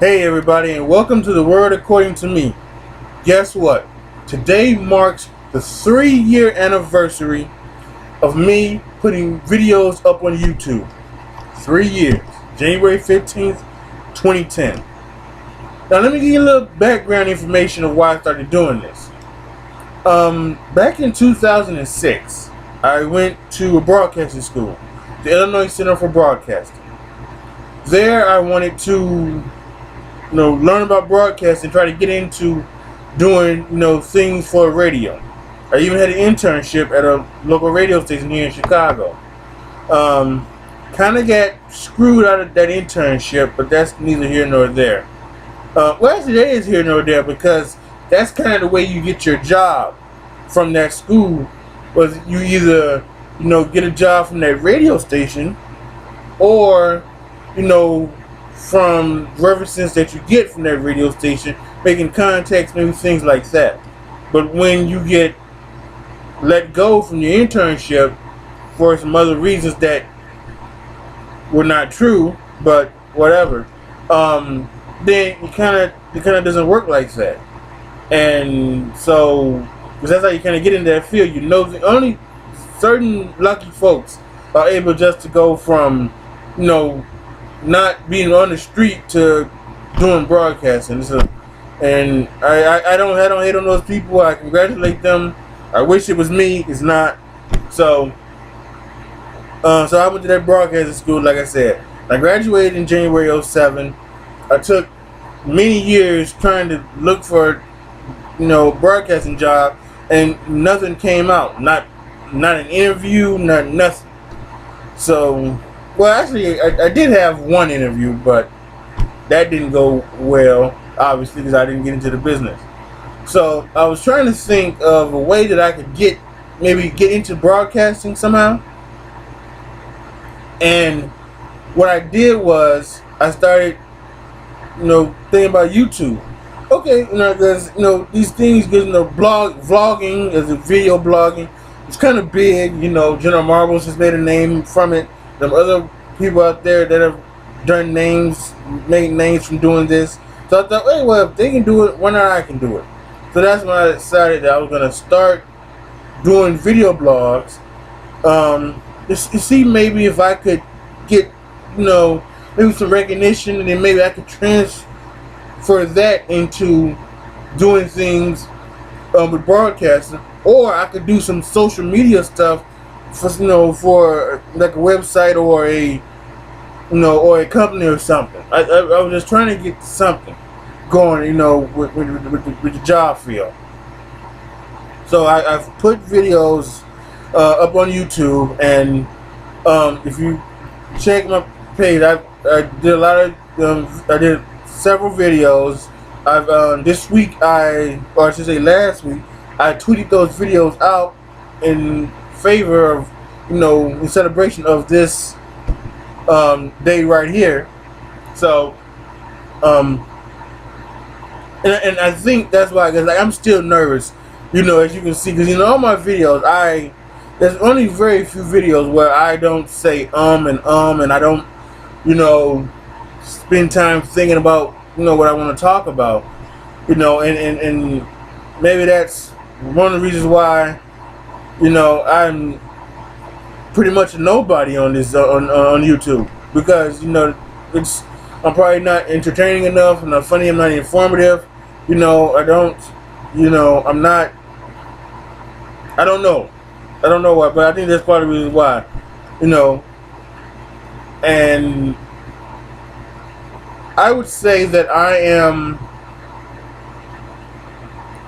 Hey everybody, and welcome to the Word According to Me. Guess what? Today marks the 3-year anniversary of me putting videos up on YouTube. 3 years. January 15th, 2010. Now let me give you a little background information of why I started doing this. Back in 2006, I went to a broadcasting school, the Illinois Center for Broadcasting. There I wanted to learn about broadcasting, try to get into doing, things for radio. I even had an internship at a local radio station here in Chicago. Kind of got screwed out of that internship, but that's neither here nor there. Well, actually, that is here nor there because that's kind of the way you get your job from that school. Was you either, get a job from that radio station, or, from references that you get from that radio station, making contacts, maybe things like that. But when you get let go from your internship for some other reasons that were not true, but whatever, then it kind of doesn't work like that. And so, because that's how you kind of get into that field. Only certain lucky folks are able just to go from, not being on the street to doing broadcasting. And I don't hate on those people. I congratulate them. I wish it was me. It's not. So I went to that broadcasting school, like I said. I graduated in January 07. I took many years trying to look for, broadcasting job, and nothing came out. Not an interview, nothing. So, well, actually, I did have one interview, but that didn't go well, obviously, because I didn't get into the business. So I was trying to think of a way that I could get into broadcasting somehow. And what I did was I started, thinking about YouTube. Okay, because these things, because vlogging as a video blogging, it's kind of big. General Marbles has made a name from it. There are other people out there that have made names from doing this. So I thought, hey, well, if they can do it, why not I can do it? So that's when I decided that I was going to start doing video blogs. To see maybe if I could get, maybe some recognition, and then maybe I could transfer that into doing things with broadcasting, or I could do some social media stuff for like a website or a company or something. I was just trying to get something going, with the job field. So I've put videos up on YouTube, and if you check my page, I did a lot of I did several videos. I've this week or I should say last week, I tweeted those videos out in favor of, in celebration of this day right here. So and I think that's why, because I'm still nervous, as you can see, because all my videos, there's only very few videos where I don't say and I don't spend time thinking about what I want to talk about, and maybe that's one of the reasons why I'm pretty much a nobody on this on YouTube, because I'm probably not entertaining enough, I'm not funny, I'm not informative, I don't know why, but I think that's part of the reason why, and I would say that I am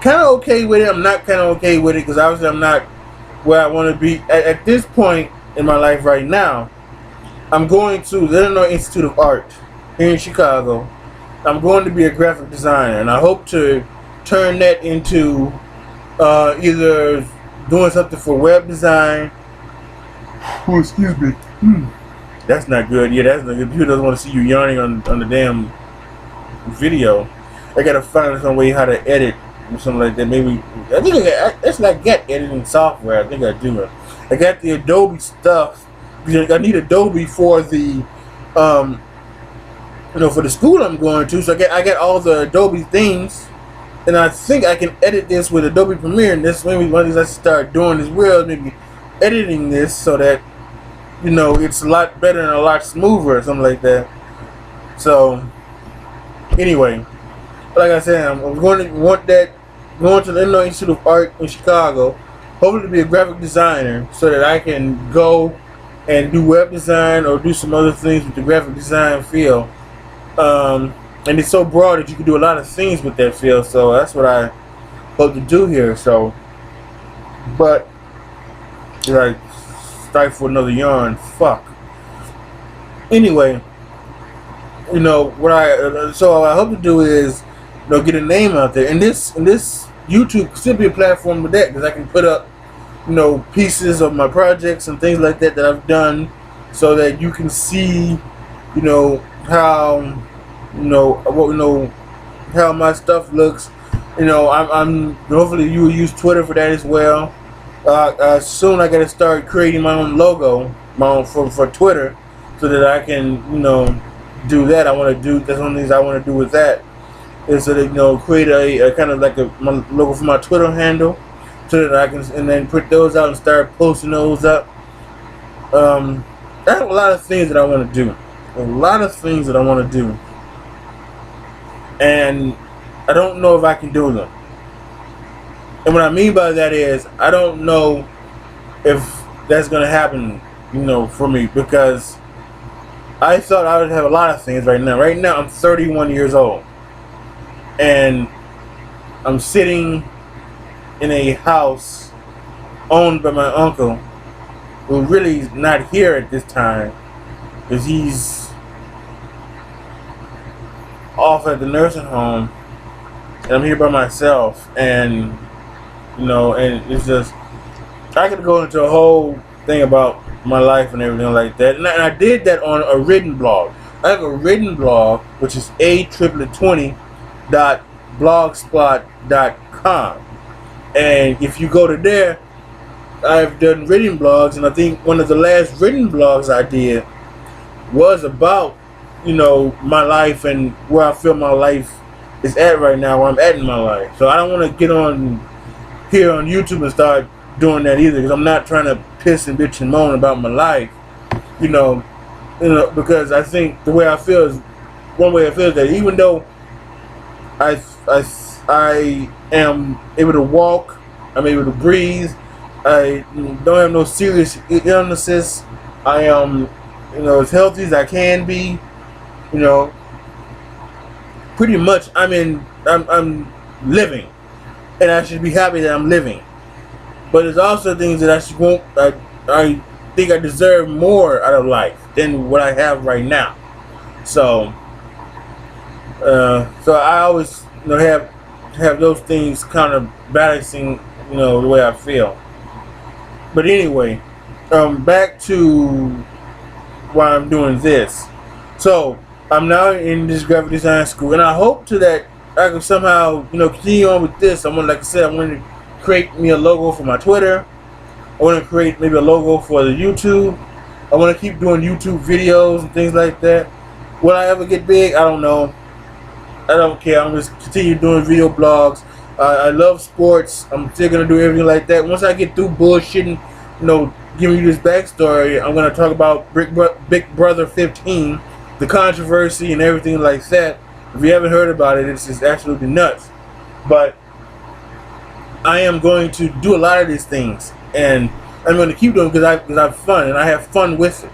kind of okay with it. I'm not kind of okay with it because obviously I'm not where I want to be at this point in my life right now. I'm going to the Illinois Institute of Art here in Chicago. I'm going to be a graphic designer, and I hope to turn that into either doing something for web design. Oh, excuse me. That's not good. Yeah, that's not good. People doesn't want to see you yawning on the damn video. I gotta find some way how to edit or something like that. Maybe I think it's like get editing software. I think I do it. I got the Adobe stuff. I need Adobe for the for the school I'm going to. So I get all the Adobe things, and I think I can edit this with Adobe Premiere. And this maybe one of these I should start doing as well, maybe editing this so that it's a lot better and a lot smoother or something like that. So anyway, like I said, I'm going to the Illinois Institute of Art in Chicago, hopefully to be a graphic designer so that I can go and do web design or do some other things with the graphic design field. And it's so broad that you can do a lot of things with that field, so that's what I hope to do here. So, but did I stifle another yawn? Fuck. Anyway, what I hope to do is get a name out there, and this YouTube should be a platform for that, because I can put up pieces of my projects and things like that I've done, so that you can see how how my stuff looks. I'm hopefully you will use Twitter for that as well. Soon I gotta start creating my own logo, for Twitter, so that I can do that. That's one of the things I want to do with that, is to create a kind of like my logo for my Twitter handle, so that I can and then put those out and start posting those up. I have a lot of things that I want to do. And I don't know if I can do them. And what I mean by that is, I don't know if that's going to happen, for me, because I thought I would have a lot of things right now. Right now, I'm 31 years old, and I'm sitting in a house owned by my uncle, who really is not here at this time, because he's off at the nursing home, and I'm here by myself, and and it's just, I could go into a whole thing about my life and everything like that, and I did that on a written blog. I have a written blog, which is a2020.blogspot.com, and if you go to there, I've done written blogs, and I think one of the last written blogs I did was about my life and where I feel my life is at right now, where I'm at in my life. So I don't want to get on here on YouTube and start doing that either, because I'm not trying to piss and bitch and moan about my life, because I think the way I feel is, one way I feel is that even though I am able to walk, I'm able to breathe, I don't have no serious illnesses, I am as healthy as I can be, pretty much I'm living, and I should be happy that I'm living. But there's also things that I think I deserve more out of life than what I have right now. So I always have those things kind of balancing the way I feel. But anyway, back to why I'm doing this. So I'm now in this graphic design school, and I hope that I can somehow continue on with this. Like I said, I want to create me a logo for my Twitter. I want to create maybe a logo for the YouTube. I want to keep doing YouTube videos and things like that. Will I ever get big? I don't know. I don't care. I'm just continue doing video blogs. I love sports. I'm still gonna do everything like that. Once I get through bullshitting, giving you this backstory, I'm gonna talk about Big Brother 15, the controversy and everything like that. If you haven't heard about it, it's just absolutely nuts. But I am going to do a lot of these things, and I'm going to keep doing it because I have fun, and I have fun with it.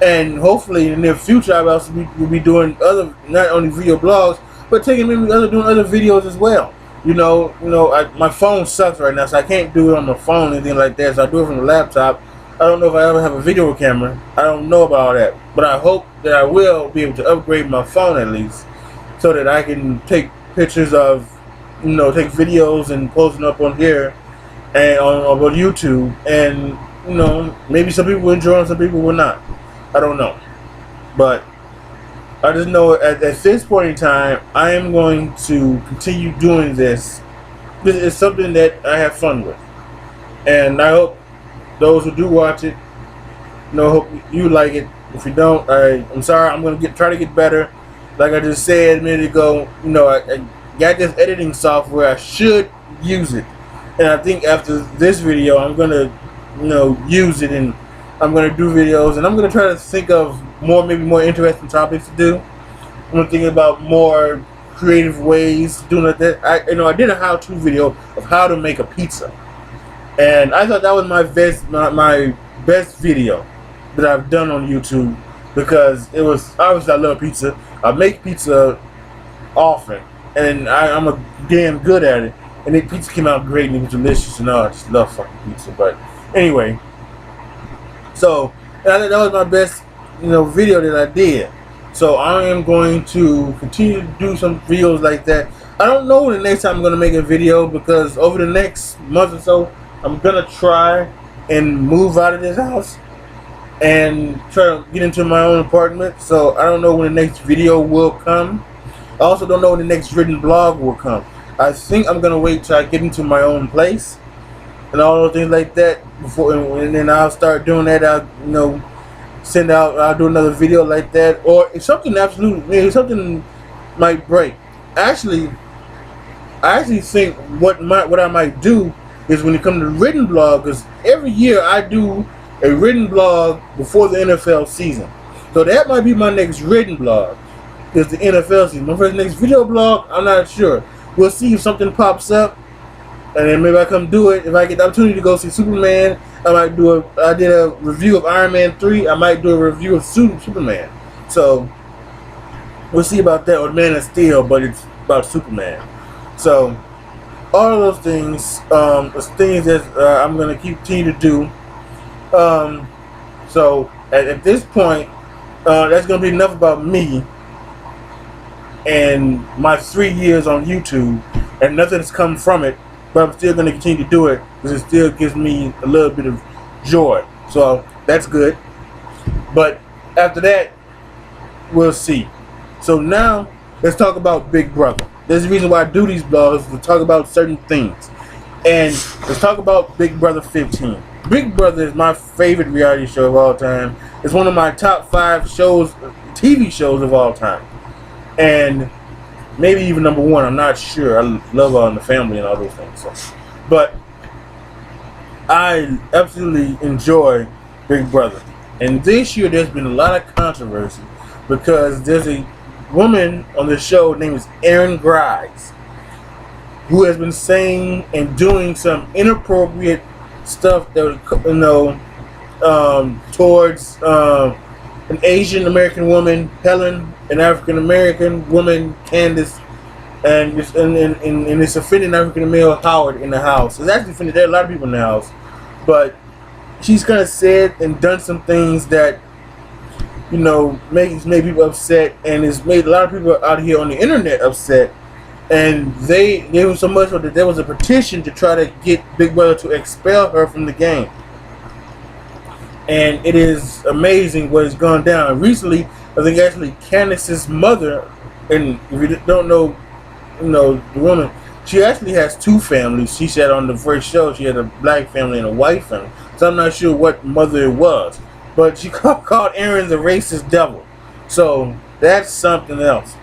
And hopefully in the near future, I will be doing other, not only video blogs, but doing other videos as well. My phone sucks right now, so I can't do it on the phone or anything like that. So I do it from the laptop. I don't know if I ever have a video camera. I don't know about that, but I hope that I will be able to upgrade my phone at least, so that I can take pictures of, take videos and post them up on here and on YouTube, and maybe some people will enjoy them, some people will not. I don't know, but I just know at this point in time, I am going to continue doing this. This is something that I have fun with, and I hope those who do watch it, hope you like it. If you don't, I'm sorry. I'm going to try to get better. like I just said a minute ago, you know, I got this editing software. I should use it, and I think after this video, I'm gonna, you know, use it, and I'm gonna do videos, and I'm gonna try to think of maybe more interesting topics to do. I'm gonna think about more creative ways of doing that. I did a how-to video of how to make a pizza, and I thought that was my best video that I've done on YouTube, because it was obviously I love pizza. I make pizza often, and I'm a damn good at it. And the pizza came out great, and it was delicious, and I just love fucking pizza. But anyway, so I think that was my best, you know, video that I did. So I am going to continue to do some videos like that. I don't know when the next time I'm going to make a video, because over the next month or so, I'm going to try and move out of this house and try to get into my own apartment. So I don't know when the next video will come. I also don't know when the next written blog will come. I think I'm going to wait till I get into my own place and all those things like that before, and then I'll start doing that. I'll, you know, I'll do another video like that, or if something if something might break. I actually think what I might do is, when it comes to written blog, because every year I do a written blog before the NFL season. So that might be my next written blog, is the NFL season. My first next video blog, I'm not sure. We'll see if something pops up, and then maybe I come do it. If I get the opportunity to go see Superman, I did a review of Iron Man 3. I might do a review of Superman. So we'll see about that, or Man of Steel, but it's about Superman. So all of those things, is things that I'm going to continue to do. So at this point, that's going to be enough about me and my 3 years on YouTube, and nothing has come from it. But I'm still going to continue to do it, because it still gives me a little bit of joy. So that's good. But after that, we'll see. So now, let's talk about Big Brother. There's a reason why I do these blogs, to talk about certain things. And let's talk about Big Brother 15. Big Brother is my favorite reality show of all time. It's one of my top 5 shows, TV shows of all time. And maybe even number 1, I'm not sure. I love All in the Family and all those things. So. But I absolutely enjoy Big Brother. And this year there's been a lot of controversy, because there's a woman on the show named Erin Grimes, who has been saying and doing some inappropriate stuff that, you know, towards an Asian American woman, Helen, an African American woman, Candace, and it's offending African male Howard in the house. It's actually offended a lot of people in the house, but she's kind of said and done some things that, you know, made people upset, and it's made a lot of people out here on the internet upset. And they were so much that there was a petition to try to get Big Brother to expel her from the game. And it is amazing what has gone down. Recently, I think actually Candace's mother, and if you don't know, you know, the woman, she actually has 2 families. She said on the first show she had a black family and a white family. So I'm not sure what mother it was. But she called Aaron the racist devil. So that's something else.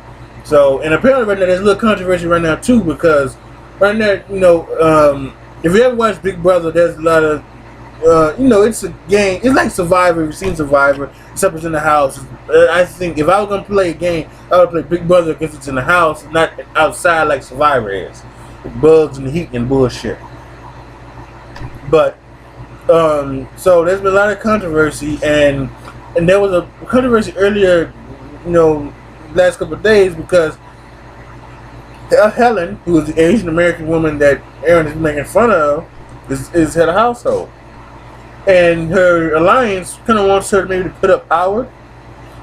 So, and apparently right now there's a little controversy right now too, because right now, you know, if you ever watch Big Brother, there's a lot of, you know, it's a game. It's like Survivor. If you've seen Survivor, except it's in the house. I think if I was going to play a game, I would play Big Brother because it's in the house, not outside like Survivor is. With bugs and heat and bullshit. But, so there's been a lot of controversy, and there was a controversy earlier, you know, last couple of days, because Helen, who is the Asian American woman that Aaron is making fun of, is head of household, and her alliance kind of wants her to maybe put up Howard,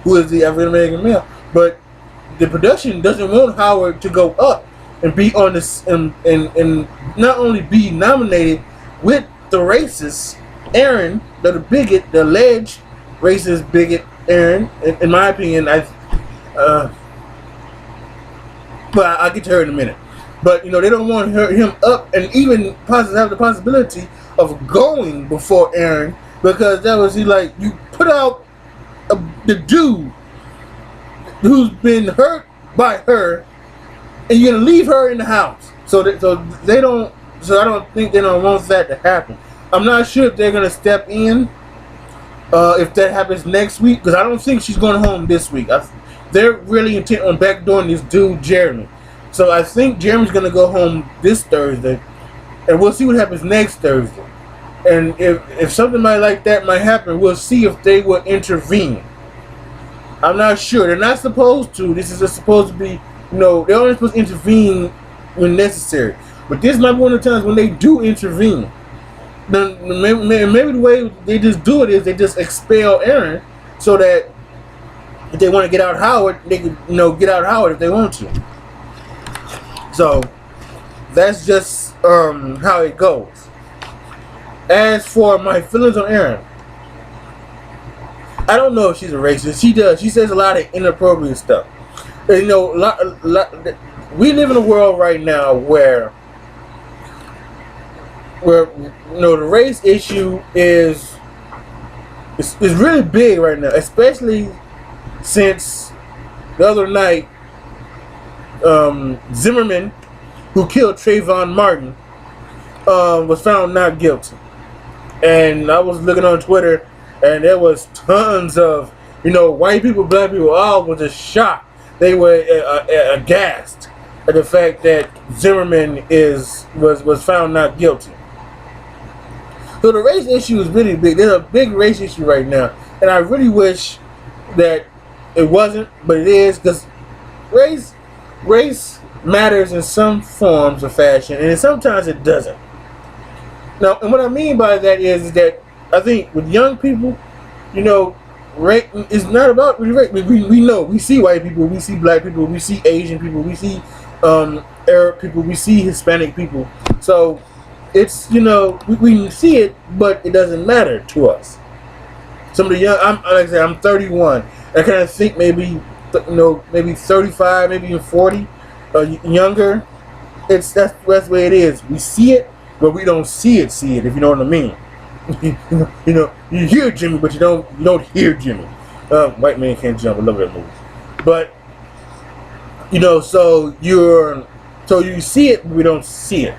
who is the African American male, but the production doesn't want Howard to go up and be on this, and not only be nominated with the racist Aaron, the bigot, the alleged racist bigot Aaron. In my opinion, but I'll get to her in a minute. But you know, they don't want him up, and even have the possibility of going before Aaron, because that was like, you put out the dude. who's been hurt by her, and you're gonna leave her in the house. So they don't. So I don't think they don't want that to happen. I'm not sure if they're gonna step in. If that happens next week, because I don't think she's going home this week. They're really intent on backdooring this dude Jeremy. So I think Jeremy's gonna go home this Thursday, and we'll see what happens next Thursday. And if something like that might happen, we'll see if they will intervene. I'm not sure. They're not supposed to. This is just supposed to be, they're only supposed to intervene when necessary. But this might be one of the times when they do intervene. Then maybe the way they just do it is they just expel Aaron, so that if they want to get out Howard, they can get out Howard if they want to. So that's just how it goes. As for my feelings on Aaron, I don't know if she's a racist. She does. She says a lot of inappropriate stuff. And, we live in a world right now where the race issue is really big right now, especially since the other night Zimmerman, who killed Trayvon Martin, was found not guilty. And I was looking on Twitter, and there was tons of white people, black people, all was just shocked. They were aghast at the fact that Zimmerman was found not guilty. So the race issue is really big. There's a big race issue right now, and I really wish that it wasn't, but it is, because race matters in some forms of fashion, and sometimes it doesn't. Now, and what I mean by that is that I think with young people, race is not about race. We know, we see white people, we see black people, we see Asian people, we see Arab people, we see Hispanic people. So it's we see it, but it doesn't matter to us. Some of the young, like I said, I'm 31. I kind of think maybe 35, maybe even 40, younger. That's the way it is. We see it, but we don't see it. If you know what I mean. You hear Jimmy, but you don't hear Jimmy. White Man Can't Jump. I love that movie. But so you see it, but we don't see it,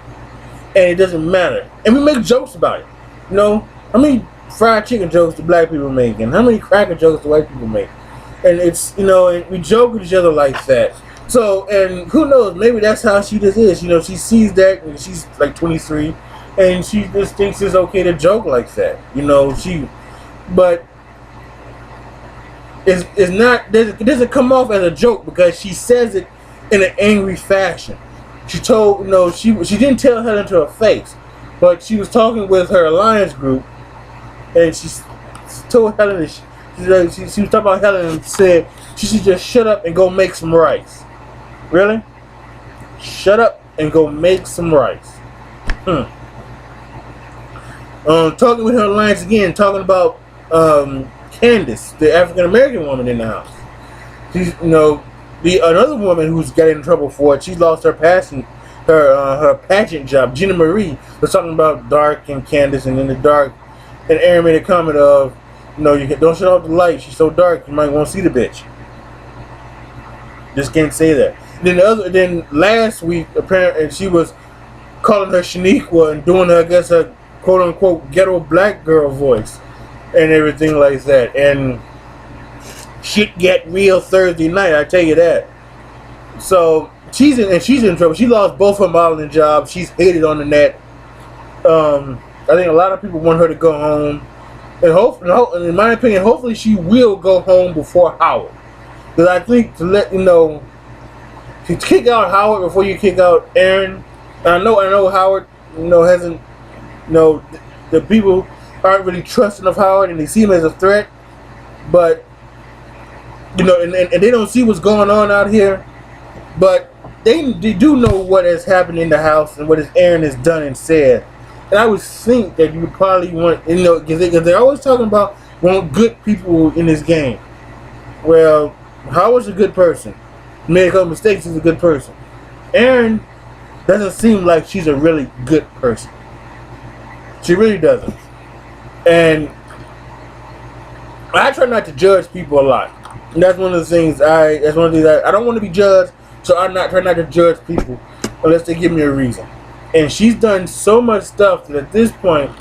and it doesn't matter. And we make jokes about it. How many fried chicken jokes do black people make, and how many cracker jokes do white people make? And it's and we joke with each other like that. So, and who knows? Maybe that's how she just is. She sees that, and she's like 23. And she just thinks it's okay to joke like that, but it's not. It doesn't come off as a joke because she says it in an angry fashion. She told, she didn't tell Helen to her face, but she was talking with her alliance group, and she told Helen that she was talking about Helen and said she should just shut up and go make some rice. Really? Shut up and go make some rice. Talking with her alliance again, talking about Candace, the African American woman in the house. She's another woman who's got in trouble for it. She lost her pageant job. Gina Marie was talking about Dark and Candace, and in the dark, and Aaron made a comment of, don't shut off the light. She's so dark, you might want to see the bitch. Just can't say that. Then last week, apparently, she was calling her Shaniqua and doing her, I guess, her quote unquote ghetto black girl voice and everything like that. And shit get real Thursday night, I tell you that. So she's in trouble. She lost both her modeling jobs. She's hated on the net. I think a lot of people want her to go home, and in my opinion, hopefully she will go home before Howard. Because I think to kick out Howard before you kick out Aaron. I know Howard hasn't. The people aren't really trusting of Howard, and they see him as a threat. But and they don't see what's going on out here. But they do know what has happened in the house and what Aaron has done and said. And I would think that you would probably want, because they're always talking about want good people in this game. Well, Howard's a good person. He made a couple mistakes. He's a good person. Aaron doesn't seem like she's a really good person. She really doesn't. And I try not to judge people a lot. And that's one of the things that's one of the things I don't want to be judged, so I try not to judge people unless they give me a reason. And she's done so much stuff that at this point,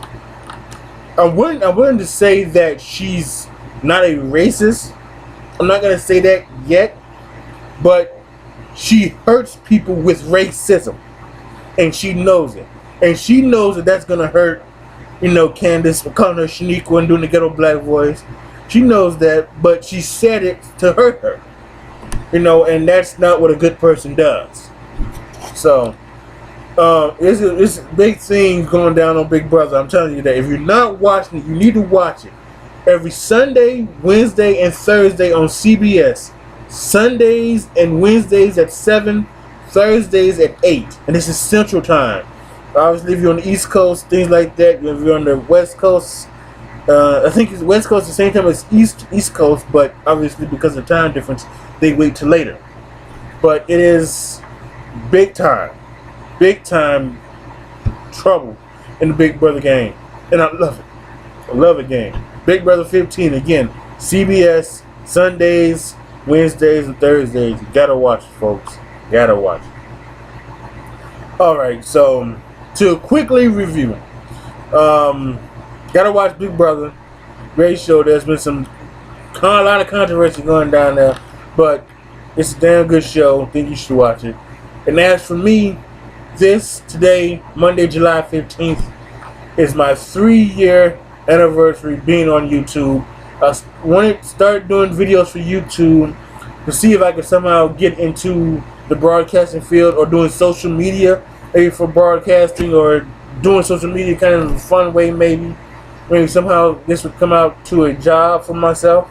I'm willing to say that she's not a racist. I'm not gonna say that yet, but she hurts people with racism, and she knows it. And she knows that that's gonna hurt, Candace, calling her Shaniqua and doing the ghetto black voice. She knows that, but she said it to hurt her. And that's not what a good person does. So, it's a big thing going down on Big Brother. I'm telling you that. If you're not watching it, you need to watch it. Every Sunday, Wednesday, and Thursday on CBS. Sundays and Wednesdays at 7, Thursdays at 8. And this is Central Time. Obviously, if you're on the East Coast, things like that. If you're on the West Coast, I think it's West Coast at the same time as East Coast, but obviously because of the time difference, they wait till later. But it is big time trouble in the Big Brother game. And I love it. I love it, game. Big Brother 15, again, CBS, Sundays, Wednesdays, and Thursdays. You gotta watch it, folks. You gotta watch it. Alright, so to quickly review, gotta watch Big Brother. Great show. There's been a lot of controversy going down there, but it's a damn good show. I think you should watch it. And as for me, today, Monday, July 15th, is my 3-year anniversary being on YouTube. I wanted to start doing videos for YouTube to see if I could somehow get into the broadcasting field or doing social media, maybe for broadcasting, or doing social media kind of in a fun way, maybe somehow this would come out to a job for myself.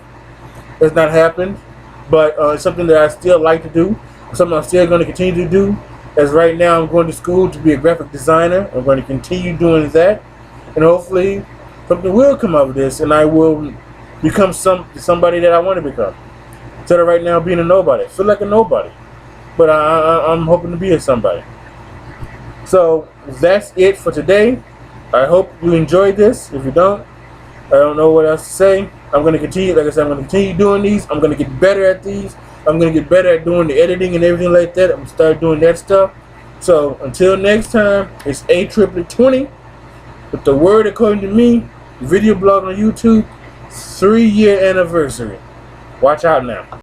It's not happened, but it's something that I still like to do, something I'm still going to continue to do. As right now, I'm going to school to be a graphic designer. I'm going to continue doing that, and hopefully something will come out of this, and I will become somebody that I want to become. Instead of right now being a nobody. I feel like a nobody, but I'm hoping to be a somebody. So that's it for today. I hope you enjoyed this. If you don't, I don't know what else to say. I'm going to continue, like I said, I'm going to continue doing these. I'm going to get better at these. I'm going to get better at doing the editing and everything like that. I'm going to start doing that stuff. So until next time, it's A2020 with the word according to me, video blog on YouTube, 3-year anniversary. Watch out now.